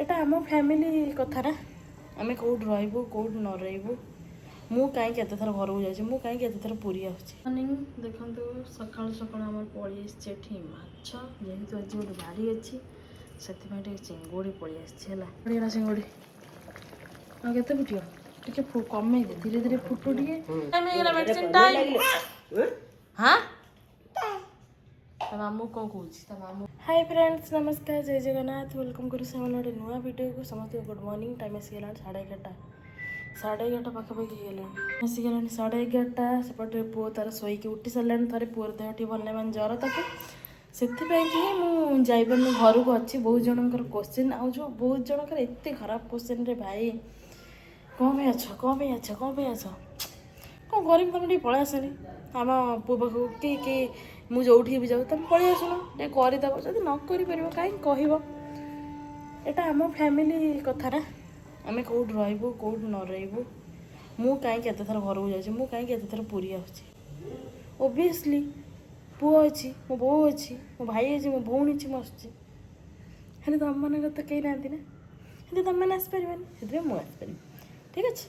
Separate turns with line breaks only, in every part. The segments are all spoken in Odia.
এটা ଆମ ଫ୍ୟାମିଲି କଥାଟା ଆମେ କେଉଁଠି ରହିବୁ କେଉଁଠି ନ ରହିବୁ ମୁଁ କାହିଁକି ଏତେଥର ଘରକୁ ଯାଉଛି ମୁଁ କାହିଁକି ଏତେଥର ପୁରୀ ଆସୁଛି ମର୍ଣ୍ଣିଂ ଦେଖନ୍ତୁ ସକାଳୁ ସକାଳୁ ଆମର ପଳେଇ ଆସିଛି ଏଠି ମାଛ ଯେହେତୁ ଆଜି ଗୋଟେ ବାରି ଅଛି ସେଥିପାଇଁ ଟିକେ ଚିଙ୍ଗୁଡ଼ି ପଳେଇ ଆସିଛି ହେଲା ପଡ଼ିଗଲା ଚିଙ୍ଗୁଡ଼ି ଆଉ କେତେ ଫୁଟିବ ଟିକେ କମେଇ ଦେ ଧୀରେ ଧୀରେ ଫୁଟୁ ଟିକେ ଟାଇମ୍ ହେଇଗଲା ମେଡ଼ିସିନ୍ ଟାଇମ୍ ହଁ ତା ମାମୁଁ କ'ଣ କହୁଛି ତା ମାମୁଁ ହାଇ ଫ୍ରେଣ୍ଡସ୍ ନମସ୍କାର ଜୟ ଜଗନ୍ନାଥ ୱେଲକମ୍ କରୁ ସେମାନେ ଗୋଟେ ନୂଆ ଭିଡ଼ିଓକୁ ସମସ୍ତଙ୍କୁ ଗୁଡ଼୍ ମର୍ଣ୍ଣିଂ ଟାଇମ୍ ଆସିଗଲାଣି 11:30 ପାଖାପାଖି ହେଇଗଲାଣି ଆସିଗଲାଣି 11:30 ସେପଟେ ପୁଅ ତାର ଶୋଇକି ଉଠି ସାରିଲାଣି ଥରେ ପୁଅର ଦେହ ଟିକେ ଭଲ ନାହିଁ ମାନେ ଜ୍ୱର ତାକୁ ସେଥିପାଇଁ କି ମୁଁ ଯାଇପାରୁନି ଘରକୁ ଅଛି ବହୁତ ଜଣଙ୍କର କୋଶ୍ଚିନ୍ ଆଉ ଯେଉଁ ବହୁତ ଜଣଙ୍କର ଏତେ ଖରାପ କୋଶ୍ଚିନ୍ରେ ଭାଇ କ'ଣ ପାଇଁ ଅଛ କ'ଣ ପାଇଁ ଅଛ କ'ଣ ପାଇଁ ଅଛ କ'ଣ କରିବି ତୁମେ ଟିକେ ପଳେଇ ଆସନି ଆମ ପୁଅ ପାଖକୁ କି ମୁଁ ଯେଉଁଠିକି ବି ଯାଉ ତୁମେ ପଳେଇ ଆସୁନ ଟିକେ କରିଦେବ ଯଦି ନ କରିପାରିବ କାହିଁକି କହିବ ଏଇଟା ଆମ ଫ୍ୟାମିଲି କଥାଟା ଆମେ କେଉଁଠି ରହିବୁ କେଉଁଠି ନ ରହିବୁ ମୁଁ କାହିଁକି ଏତେଥର ଘରକୁ ଯାଉଛି ମୁଁ କାହିଁକି ଏତେଥର ପୁରୀ ଆସୁଛି ଓବିୟସଲି ପୁଅ ଅଛି ମୋ ବୋଉ ଅଛି ମୋ ଭାଇ ଅଛି ମୋ ଭଉଣୀ ଅଛି ମୁଁ ଆସୁଛି ହେଲେ ତୁମମାନଙ୍କର ତ କେହି ନାହାନ୍ତି ନା ହେଲେ ତୁମମାନେ ଆସିପାରିବନି ସେଥିପାଇଁ ମୁଁ ଆସିପାରିବି ଠିକ୍ ଅଛି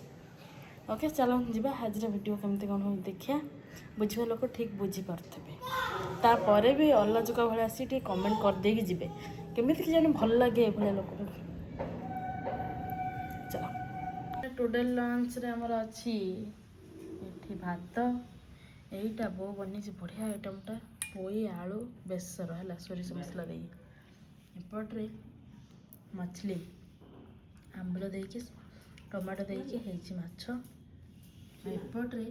ଓକେ ଚାଲ ଯିବା ଆଜିର ଭିଡ଼ିଓ କେମିତି କ'ଣ ହେଉଛି ଦେଖିବା ବୁଝିବା ଲୋକ ଠିକ୍ ବୁଝିପାରୁଥିବେ ତାପରେ ବି ଅଲାଜୁକା ଭଳିଆ ଆସିକି ଟିକେ କମେଣ୍ଟ କରିଦେଇକି ଯିବେ କେମିତି କି ଜାଣି ଭଲ ଲାଗେ ଏଭଳିଆ ଲୋକଙ୍କୁ ଚାଲ ଟୁଡେ ଲଞ୍ଚରେ ଆମର ଅଛି ଏଠି ଭାତ ଏଇଟା ବୋଉ ବନେଇଛି ବଢ଼ିଆ ଆଇଟମ୍ଟା ପୋଇ ଆଳୁ ବେସର ହେଲା ସୋରିଷ ମସଲା ଦେଇକି ଏପଟରେ ମଛଲି ଆମ୍ବୁଲ ଦେଇକି ଟମାଟୋ ଦେଇକି ହେଇଛି ମାଛ ଏପଟରେ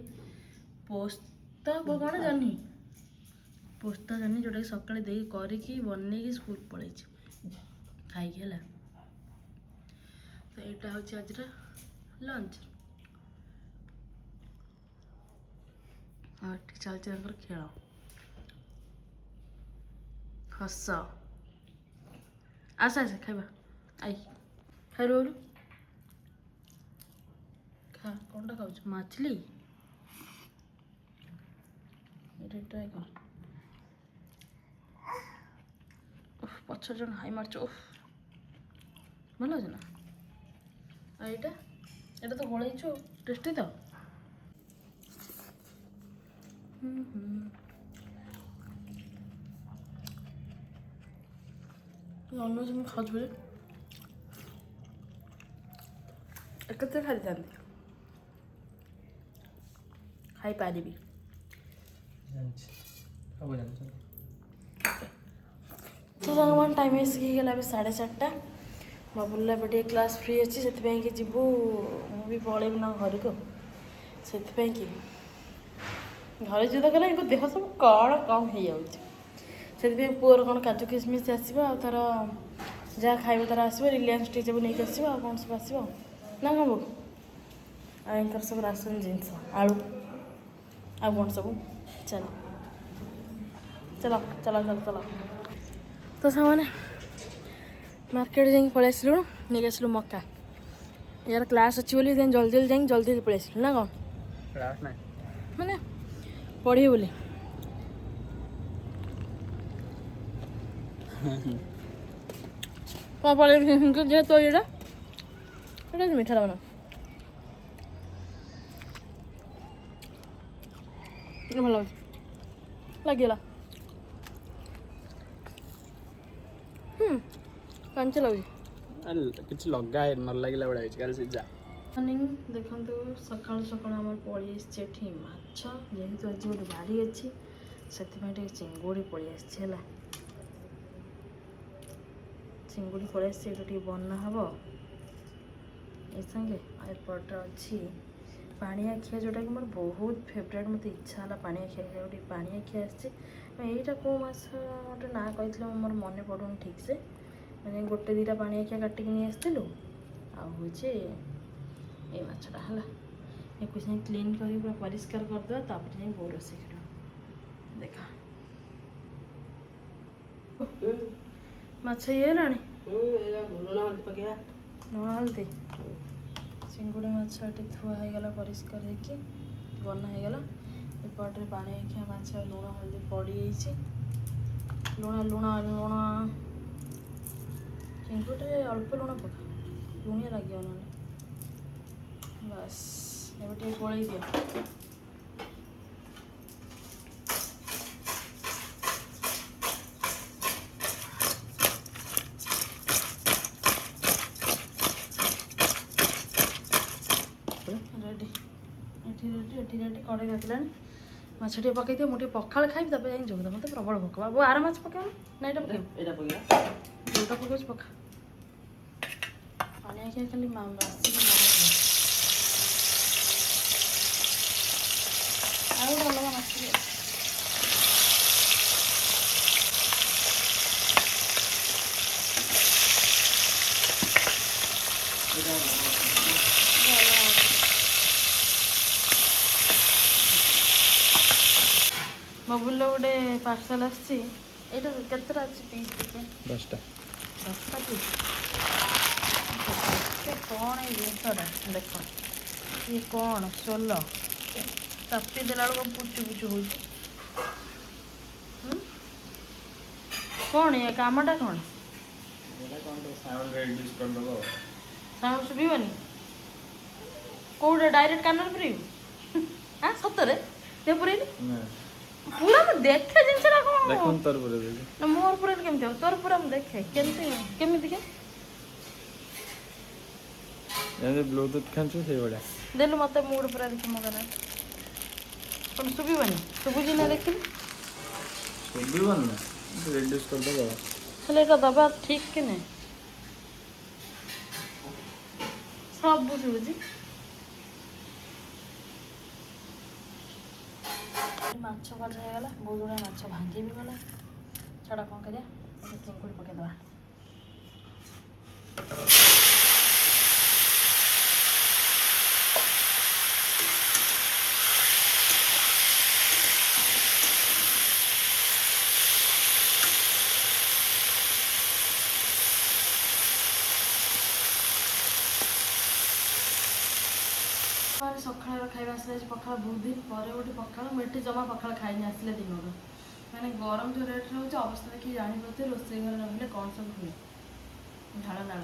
ପୋସ୍ତ କ'ଣ ଜହ୍ନି ପୋସ୍ତ ଜହ୍ନି ଯେଉଁଟାକି ସକାଳେ ଦେଇକି କରିକି ବନେଇକି ସ୍କୁଲ ପଳେଇଛି ଖାଇକି ହେଲା ତ ଏଇଟା ହେଉଛି ଆଜିର ଲଞ୍ଚ ଆଉ ଏଠି ଚାଲିଛି ତାଙ୍କର ଖେଳ ହସ ଆସ ଖାଇବା ଆଇ ଖାଇଲୁ ବୋଲୁ ଖା କ'ଣଟା ଖାଉଛୁ ମାଛଲି ଏଇଟା ଟ୍ରାଏ କର ପଛରେ ଜଣେ ହାଇ ମାରୁଛୁ ଭଲ ଅଛି ନା ଆଉ ଏଇଟା ତ ଗୋଳେଇଛୁ ଟେଷ୍ଟି ତ ନନଭେଜ୍ ମୁଁ ଖାଉଛି ବୋଲି ଏକତ୍ର ଖାଇଥାନ୍ତି ଖାଇପାରିବି ତ ସାଙ୍ଗମାନେ ଟାଇମ୍ ଆସିକି ହେଇଗଲା ଏବେ 4:30 ବାବୁଲା ଏବେ ଟିକେ କ୍ଲାସ୍ ଫ୍ରି ଅଛି ସେଥିପାଇଁ କି ଯିବୁ ମୁଁ ବି ପଳେଇବି ନା ଘରକୁ ସେଥିପାଇଁ କି ଘରେ ଯୁଦ୍ଧ କଲେ ଏଙ୍କ ଦେହ ସବୁ କ'ଣ ହେଇଯାଉଛି ସେଥିପାଇଁ ପୁଅର କ'ଣ କାଜୁ କିସମିସ୍ ଆସିବ ଆଉ ତାର ଯାହା ଖାଇବ ତାର ଆସିବ ରିଲାଏନ୍ସ ଟିକେ ସବୁ ନେଇକି ଆସିବ ଆଉ କ'ଣ ସବୁ ଆସିବ ନା କ'ଣ ବୋଉ ଆଉ ଏଙ୍କର ସବୁ ରାସନ ଜିନିଷ ଆଳୁ ଆଉ କ'ଣ ସବୁ ଚାଲ ଚାଲ ଚାଲ ଚାଲ ଚାଲ ତ ସେମାନେ ମାର୍କେଟ ଯାଇକି ପଳେଇ ଆସିଲୁ ନେଇକି ଆସିଲୁ ମକା ୟାର କ୍ଲାସ୍ ଅଛି ବୋଲି ଜଲ୍ଦି ଯାଇକି ଜଲ୍ଦି ପଳେଇ ଆସିଲୁ ନା କ'ଣ କ୍ଲାସ୍ ନାହିଁ ମାନେ ପଢ଼ିବେ ବୋଲି କ'ଣ ପଳେଇବି ଯେହେତୁ ଏଇଟା ମିଠା ଲାଗୁନ ଭଲ ଲାଗୁଛି ଲାଗିଗଲା କାଞ୍ଚ ଲାଗୁଛି
କିଛି ଲଗା ନ ଲାଗିଲା ଭଳିଆ ହେଇଛି କାଲି ସିଝା
ମର୍ଣ୍ଣିଂ ଦେଖନ୍ତୁ ସକାଳୁ ସକାଳୁ ଆମର ପଳେଇ ଆସିଛି ଏଠି ମାଛ ଯେହେତୁ ଆଜି ଗୋଟେ ବାରି ଅଛି ସେଥିପାଇଁ ଟିକେ ଚିଙ୍ଗୁଡ଼ି ପଳେଇ ଆସିଛି ହେଲା ଚିଙ୍ଗୁଡ଼ି ପଳେଇ ଆସିଛି ଏଇଟା ଟିକେ ବନା ହେବ ଏ ସାଙ୍ଗେ ଆଉ ଏପଟରେ ଅଛି ପାଣି ଆଖିଆ ଯେଉଁଟାକି ମୋର ବହୁତ ଫେଭରେଟ୍ ମୋତେ ଇଚ୍ଛା ହେଲା ପାଣି ଆଖିଆ ଖାଇବାକୁ ଟିକେ ପାଣି ଆଖିଆ ଆସିଛି ଏଇଟା କେଉଁ ମାଛ ଗୋଟେ ନାଁ କହିଥିଲେ ମୋର ମନେ ପଡ଼ୁନି ଠିକ୍ସେ ମାନେ ଗୋଟେ ଦୁଇଟା ପାଣି ଆଖିଆ କାଟିକି ନେଇ ଆସିଥିଲୁ ଆଉ ହେଉଛି ଏଇ ମାଛଟା ହେଲା ୟାକୁ ଯାଇ କ୍ଲିନ୍ କରିକି ପୁରା ପରିଷ୍କାର କରିଦେବା ତାପରେ ଯାଇ ବୋଉ ରୋଷେଇ କରିବ ଦେଖା ମାଛ ଇଏ ହେଲାଣି ଲୁଣ ହଳଦୀ ଚିଙ୍ଗୁଡ଼ି ମାଛ ଏଠି ଥୁଆ ହେଇଗଲା ପରିଷ୍କାର ହେଇକି ବନା ହେଇଗଲା ଏପଟରେ ପାଣି ଆଖିଆ ମାଛ ଲୁଣ ହଳଦୀ ପଡ଼ିଯାଇଛି ଲୁଣ ଲୁଣ ଲୁଣ ଚିଙ୍ଗୁଡ଼ିରେ ଅଳ୍ପ ଲୁଣ ପକା, ଲୁଣିଆ ଲାଗିବ ନହେଲେ। ବାସ୍ ଏବେ ଟିକେ ଗୋଳେଇ ଦିଅ। ରେଡ଼ି, ଏଠି ରେଡ଼ି କଡ଼େଇ ରଖିଲାଣି। ମାଛ ଟିକେ ପକେଇ ଦିଅ, ମୁଁ ଟିକେ ପଖାଳ ଖାଇବି, ତାପରେ ଯାଇକି ଯୋଗ ମୋତେ ପ୍ରବଳ ଭୋକ। ବାବୁ ଆର ମାଛ ପକେଇବ ନା ଏଇଟା ପକେଇବ?
ଏଇଟା ପକେଇବା।
ଯୋଉଟା ପକଉଛି ପକା। ପାଣି ଆଖିଆ ଖାଲି ବାସିକି ଆଉ ଗୋଟେ ଅଲଗା ମାଛ ବି ଅଛି। ବବୁଲ ଗୋଟେ ପାର୍ସଲ ଆସିଛି। ଏଇଟା କେତେଟା ଅଛି ପିସ୍ ଟିକେ?
10ଟା।
10ଟା ପିସ୍। କ'ଣ ଏଇ ଜିନିଷଟା ଦେଖ, ଇଏ କ'ଣ ସୋଲ ଚାପି ଦେଲା ବେଳକୁ ପୁଚୁ ପୁଚୁ ହେଉଛି। କ'ଣ ଇଏ କାମଟା କ'ଣ? ସାଉଣ୍ଡ ଶୁଭିବନି? କେଉଁଟା ଡାଇରେକ୍ଟ କାନରେ ପୁରେଇବୁ? ହଁ ସତରେ ଦେ ପୁରେଇଲି ପୁରା ମୁଁ ଦେଖେ ଜିନିଷଟା କ'ଣ।
ଦେଖନ୍ତୁ ତୋର ପୁରା ଦେବି।
ନା ମୋର ପୁରେଇଲେ କେମିତି ହେବ? ତୋର ପୁରା ମୁଁ ଦେଖେ କେମିତି କେ
ଯେମିତି ବ୍ଲୁଟୁଥ୍ ଖାଞ୍ଚୁ ସେଇଭଳିଆ।
ଦେଲୁ ମୋତେ ମୁଡ଼ ପୁରା ଦେଖି ମୋ କାନରେ କ'ଣ ଶୁଭିବନି? ଶୁଭୁଛି ନା ଦେଖିଲି?
ଶୁଭିବନି ନା, ରେଡ୍ୟୁସ୍ କରିଦେବ।
ହେଲେ ଏଇଟା ଦେବା ଠିକ୍ କି ନାହିଁ? ସବୁ ଶୁଭୁଛି। ମାଛ ଭଜା ହେଇଗଲା, ବହୁତ ଗୁଡ଼ାଏ ମାଛ ଭାଙ୍ଗି ବି ଗଲା। ଛାଡ଼ କ'ଣ କରିବା, ଚିଙ୍ଗୁଡ଼ି ପକେଇଦେବା। ସକାଳର ଖାଇବା ଆସିଲା ଆଜି ପଖାଳ। ବହୁତ ଦିନ ପରେ ଗୋଟେ ପଖାଳ। ମୁଁ ଏଠି ଜମା ପଖାଳ ଖାଇନି ଆସିଲେ ଦିନରୁ। ମାନେ ଗରମ ଯେଉଁ ରେଟ୍ରେ ହେଉଛି ଅବସ୍ଥା ଦେଖି ଜାଣିପାରୁଥିବେ ରୋଷେଇ ଘରେ ରହିଲେ କ'ଣ ସବୁ ହୁଏ। ଝାଳ ନାଳ।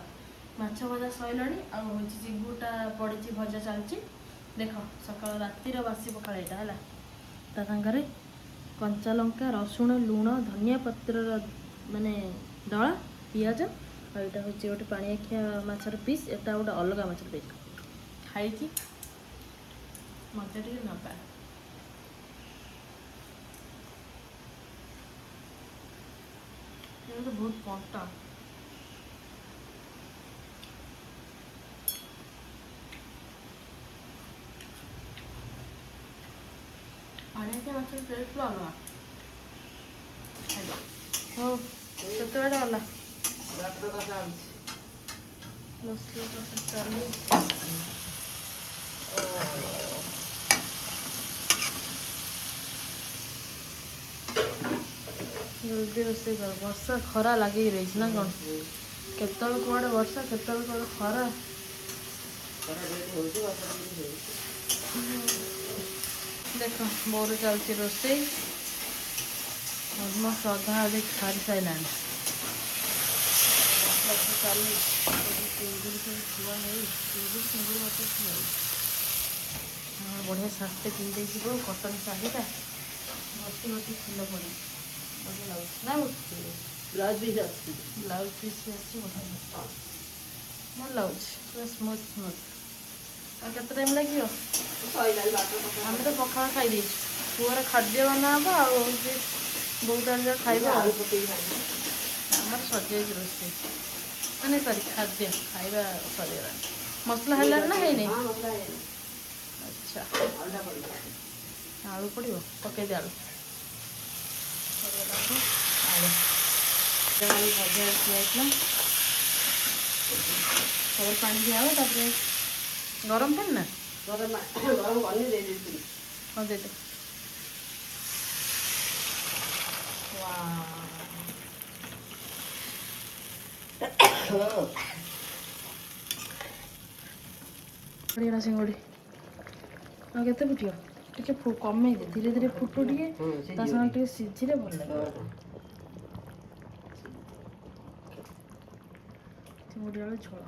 ମାଛ ଭଜା ସଇଲାଣି, ଆଉ ହେଉଛି ଚିଙ୍ଗୁଟା ପଡ଼ିଛି, ଭଜା ଚାଲିଛି। ଦେଖ ସକାଳ ରାତିର ବାସି ପଖାଳ ଏଇଟା ହେଲା। ତା ସାଙ୍ଗରେ କଞ୍ଚା ଲଙ୍କା, ରସୁଣ, ଲୁଣ, ଧନିଆ ପତ୍ରର ମାନେ ଦଳା, ପିଆଜ, ଆଉ ଏଇଟା ହେଉଛି ଗୋଟେ ପାଣି ଆଖିଆ ମାଛର ପିସ୍। ଏଟା ଗୋଟେ ଅଲଗା ମାଛର ପିସ୍। ଖାଇକି ମତେ ଟିକେ ନବା। ବହୁତ କଣ୍ଟା। ପାଣି ଆଖିଆ ମାଛର ଟେଷ୍ଟ ପୁରା ଅଲଗା। ହଉ କେତେବେଳେ ଗଲା? ରୋଷେଇ ଚାଲିଛି। ଜଲ୍ଦି ରୋଷେଇ କର, ବର୍ଷା ଖରା ଲାଗିକି ରହିଛି ନା କ'ଣ? କେତେବେଳେ କୁଆଡ଼େ ବର୍ଷା, କେତେବେଳେ କୁଆଡ଼େ ଖରା। ଦେଖ ମୋର ଚାଲିଛି ରୋଷେଇ। ଅଲମୋଷ୍ଟ ଅଧା ଅଧିକ ସାରି ସାରିଲାଣି। ଚିଙ୍ଗୁଡ଼ି ସବୁ ଛୁଆ ହେଇ ଚିଙ୍ଗୁଡ଼ି ମାଛ ଛୁଆ ହେଇ ବଢ଼ିଆ ଶାଢ଼ୀଟେ ପିନ୍ଧେଇଯିବ, କଟନ୍ ଶାଢ଼ୀଟା ବସି ବସି ଫୁଲ ପଡ଼େ। ବଢ଼ିଆ ଲାଗୁଛି ନା? ବ୍ଲାଉଜ୍ ପିସ୍ ଅଛି, ବ୍ଲାଉଜ୍ ପିସ୍ ବି ଅଛି। ବଢ଼ିଆ ଭଲ ଲାଗୁଛି, ପୁରା ସ୍ମୁଥ୍ ସ୍ମୁଥ୍। ଆଉ କେତେ ଟାଇମ୍ ଲାଗିବ? ଆମେ ତ ପଖାଳ ଖାଇ ଦେଇଛୁ। ପୁଅର ଖାଦ୍ୟ ବନା ହେବ, ଆଉ ହେଉଛି ବହୁତ ଆଣିବା ଖାଇବା। ଆମର ସରିଯାଇଛି ରୋଷେଇ, ମାନେ ସରି ଖାଦ୍ୟ ଖାଇବା ସରିଗଲାଣି। ମସଲା ହେଲାଣି ନା ହେଇନି? ଆଚ୍ଛା ଆଳୁ ପଡ଼ିବ, ପକେଇଦିଅ ଆଳୁ। ଆଳୁ ଭଜା ହେଇଥିଲା, ତାପରେ ପାଣି ଦିଆହେବ। ତାପରେ ଗରମ ପାଣି ନା ଗରମ ପାଣି ଦେଇଦେଇଥିଲି। ହଁ ଦେଇଦେ। ଚିଙ୍ଗୁଡ଼ି ଆଉ କେତେ ଫୁଟିବ? ଟିକେ କମେଇ ଦେ, ଧୀରେ ଧୀରେ ଫୁଟୁ ଟିକେ, ତା ସାଙ୍ଗରେ ଟିକେ ସିଝିଲେ ଭଲ ଲାଗିବ। ବୁଢ଼ୀ ଝୋଳ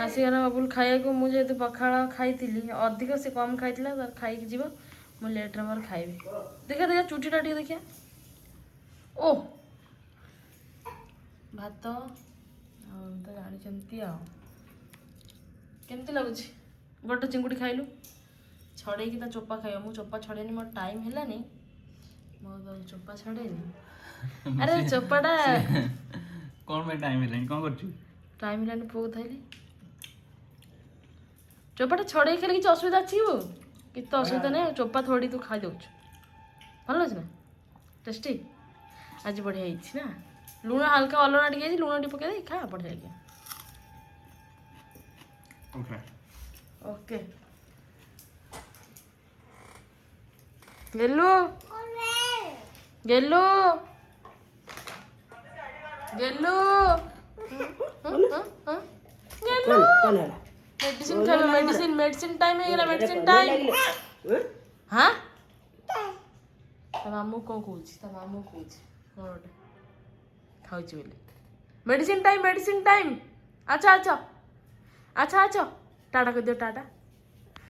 ଆସିଗଲା ବାବୁଲ ଖାଇବାକୁ। ମୁଁ ଯେହେତୁ ପଖାଳ ଖାଇଥିଲି ଅଧିକ, ସେ କମ୍ ଖାଇଥିଲା, ତାର ଖାଇକି ଯିବ, ମୁଁ ଲେଟ୍ରେ ମୋର ଖାଇବି। ଦେଖିଆ ଦେଖିଆ ଚୁଟିଟା ଟିକେ ଦେଖିଆ। ଓ ଭାତ ଆଉ ତ ଜାଣିଛନ୍ତି ଆଉ କେମିତି ଲାଗୁଛି। ଗୋଟେ ଚିଙ୍ଗୁଡ଼ି ଖାଇଲୁ, ଛଡ଼େଇକି ତା ଚୋପା ଖାଇବ। ମୁଁ ଚୋପା ଛଡ଼େଇନି, ମୋର ଟାଇମ୍ ହେଲାନି, ମୁଁ ତ ଚୋପା ଛଡ଼େଇନି। ଆରେ ଚୋପାଟା
କ'ଣ ପାଇଁ ଟାଇମ୍ ହେଲାଣି? କ'ଣ କରୁଛୁ?
ଟାଇମ୍ ହେଲାନି, ପୁଅକୁ ଥାଇଲି। ଚୋପାଟା ଛଡ଼େଇ ଖାଇଲେ କିଛି ଅସୁବିଧା ଅଛି କି? କିଛି ତ ଅସୁବିଧା ନାହିଁ। ଚୋପା ଥୋଡ଼ି ତୁ ଖାଇଦେଉଛୁ। ଭଲ ଅଛି ନା? ଟେଷ୍ଟି ଆଜି ବଢ଼ିଆ ହେଇଛି ନା? ଲୁଣ ହାଲକା ଅଲଣା ଟିକେ ହେଇଛି, ଲୁଣ ଟିକେ ପକେଇ ଦେଇ ଖା, ବଢ଼ିଆ ଲାଗିବ। ଓକେ ଗେଲୁ ଗେଲୁ ଗେଲୁ ଗେଲୁ मेडिसिन खाइबो। मेडिसिन मेडिसिन टाइम है गेला। मेडिसिन टाइम हां त मामू को कहूची, त मामू कहूची कोड खाउची बोले। मेडिसिन टाइम अच्छा अच्छा अच्छा अच्छा टाटा कर दियो टाटा।